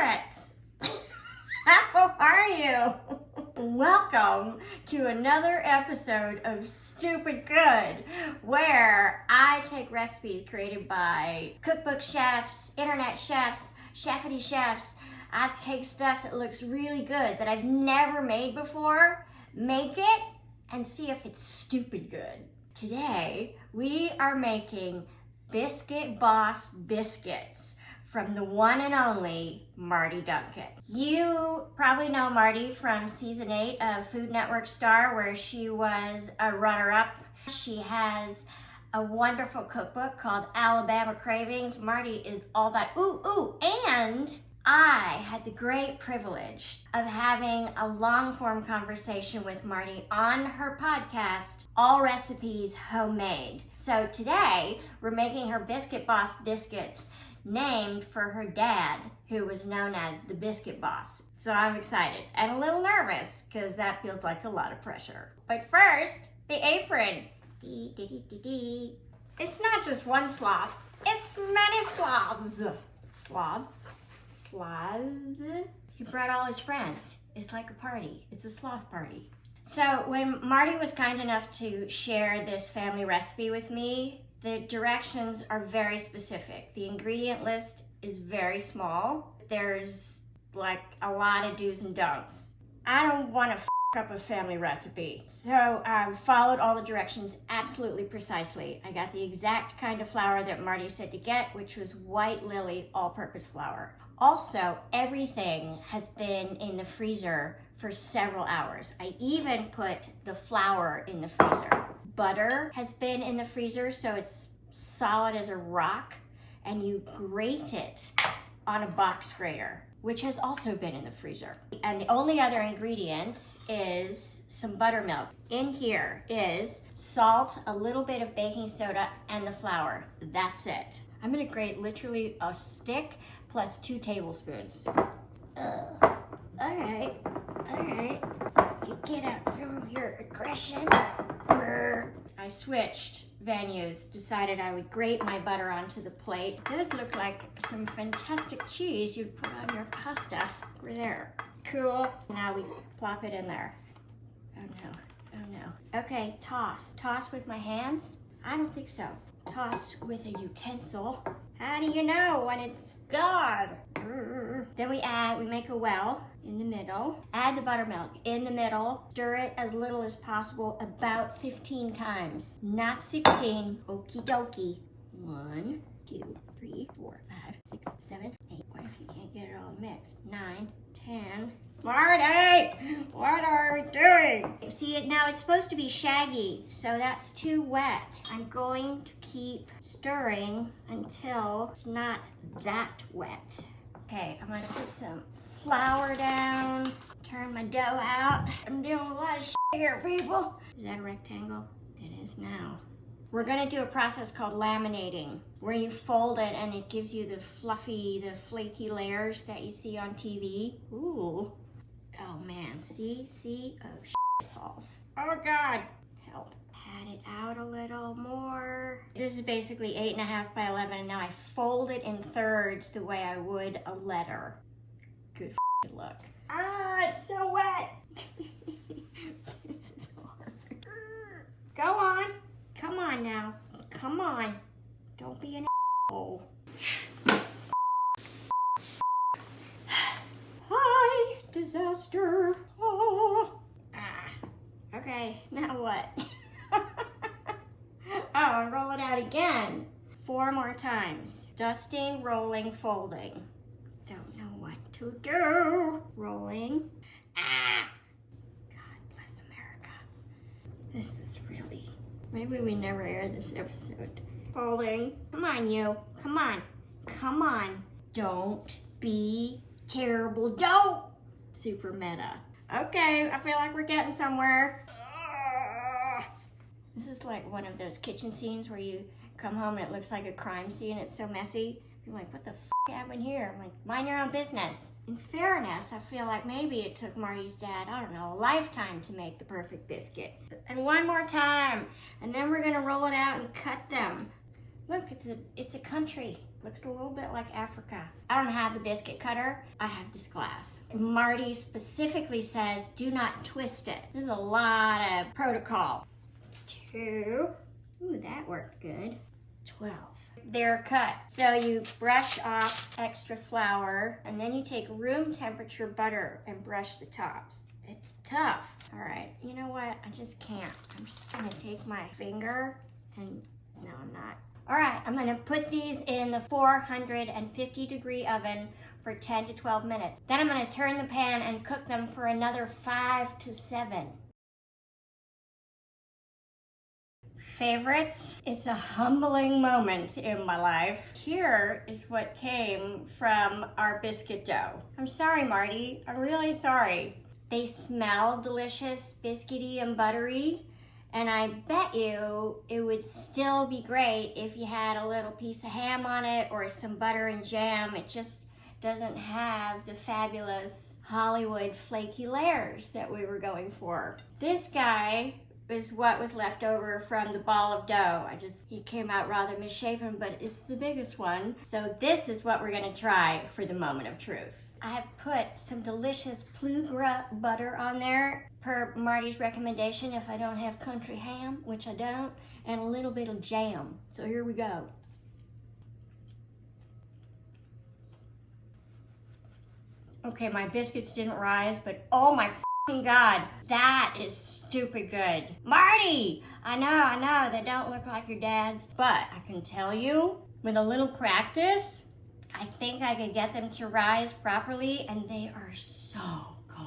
favorites. How are you? Welcome to another episode of Stupid Good, where I take recipes created by cookbook chefs, internet chefs, chefity chefs. I take stuff that looks really good that I've never made before, make it, and see if it's stupid good. Today, we are making Biscuit Boss biscuits from the one and only Martie Duncan. You probably know Martie from season 8 of Food Network Star, where she was a runner-up. She has a wonderful cookbook called Alabama Cravings. Martie is all that and I had the great privilege of having a long-form conversation with Martie on her podcast, All Recipes Homemade. So today, we're making her Biscuit Boss biscuits, named for her dad, who was known as the Biscuit Boss. So I'm excited and a little nervous, because that feels like a lot of pressure. But first, the apron. It's not just one sloth, it's many sloths. Sloths? He brought all his friends. It's like a party. It's a sloth party. So when Martie was kind enough to share this family recipe with me, the directions are very specific. The ingredient list is very small. There's like a lot of do's and don'ts. I don't want to f up a family recipe. So I followed all the directions absolutely precisely. I got the exact kind of flour that Martie said to get, which was white lily all-purpose flour. Also, everything has been in the freezer for several hours. I even put the flour in the freezer. Butter has been in the freezer, so it's solid as a rock, and you grate it on a box grater, which has also been in the freezer. And the only other ingredient is some buttermilk. In here is salt, a little bit of baking soda, and the flour. That's it. I'm gonna grate literally a stick plus 2 tablespoons. All right. Get out some of your aggression. I switched venues, decided I would grate my butter onto the plate. It does look like some fantastic cheese you'd put on your pasta over there. Cool. Now we plop it in there. Oh no. Okay, toss. Toss with my hands? I don't think so. Toss with a utensil. How do you know when it's gone? Then we make a well in the middle. Add the buttermilk in the middle. Stir it as little as possible, about 15 times. Not 16. Okie dokie. 1, 2, 3, 4, 5, 6, 7, 8. What if you can't get it all mixed? 9, 10. Martie! What are we doing? See, now it's supposed to be shaggy, so that's too wet. I'm going to keep stirring until it's not that wet. Okay, I'm gonna put some flour down, turn my dough out. I'm doing a lot of shit here, people. Is that a rectangle? It is now. We're gonna do a process called laminating, where you fold it and it gives you the fluffy, the flaky layers that you see on TV. Ooh. Oh man, see? Oh shit falls. Oh God, help. Pat it out a little more. This is basically 8.5 by 11, and now I fold it in thirds the way I would a letter. Good look. Ah, it's so wet. This is hard. Go on. Come on now. Come on. Don't be an asshole. Hi, disaster. Oh. Okay, now what? Oh, roll it out again. 4 more times. Dusting, rolling, folding. Don't know what to do. Rolling. God bless America. This is really... Maybe we never air this episode. Folding. Come on, you. Come on. Come on. Don't be terrible. Don't! Super meta. Okay, I feel like we're getting somewhere. This is like one of those kitchen scenes where you come home and it looks like a crime scene. It's so messy. You're like, what the f happened here? I'm like, mind your own business. In fairness, I feel like maybe it took Martie's dad, I don't know, a lifetime to make the perfect biscuit. And one more time, and then we're gonna roll it out and cut them. Look, it's a country. Looks a little bit like Africa. I don't have the biscuit cutter. I have this glass. Martie specifically says, do not twist it. There's a lot of protocol. 2. Ooh, that worked good. 12. They're cut. So you brush off extra flour, and then you take room temperature butter and brush the tops. It's tough. All right, you know what? I just can't. I'm just gonna take my finger and, no, I'm not. All right, I'm gonna put these in the 450-degree oven for 10 to 12 minutes. Then I'm gonna turn the pan and cook them for another 5 to 7. Favorites? It's a humbling moment in my life. Here is what came from our biscuit dough. I'm sorry, Martie. I'm really sorry. They smell delicious, biscuity and buttery, and I bet you it would still be great if you had a little piece of ham on it or some butter and jam. It just doesn't have the fabulous Hollywood flaky layers that we were going for. This guy is what was left over from the ball of dough. He came out rather misshapen, but it's the biggest one. So this is what we're gonna try for the moment of truth. I have put some delicious Plugra butter on there, per Martie's recommendation if I don't have country ham, which I don't, and a little bit of jam. So here we go. Okay, my biscuits didn't rise, but oh my God, that is stupid good. Martie, I know, they don't look like your dad's, but I can tell you, with a little practice, I think I could get them to rise properly, and they are so good.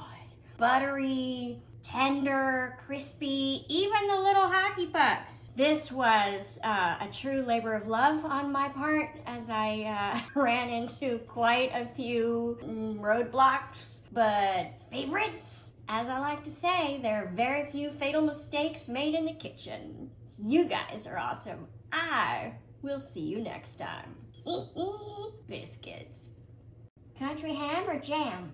Buttery, tender, crispy, even the little hockey pucks. This was a true labor of love on my part, as I ran into quite a few roadblocks, but favorites? As I like to say, there are very few fatal mistakes made in the kitchen. You guys are awesome. I will see you next time. Biscuits. Country ham or jam?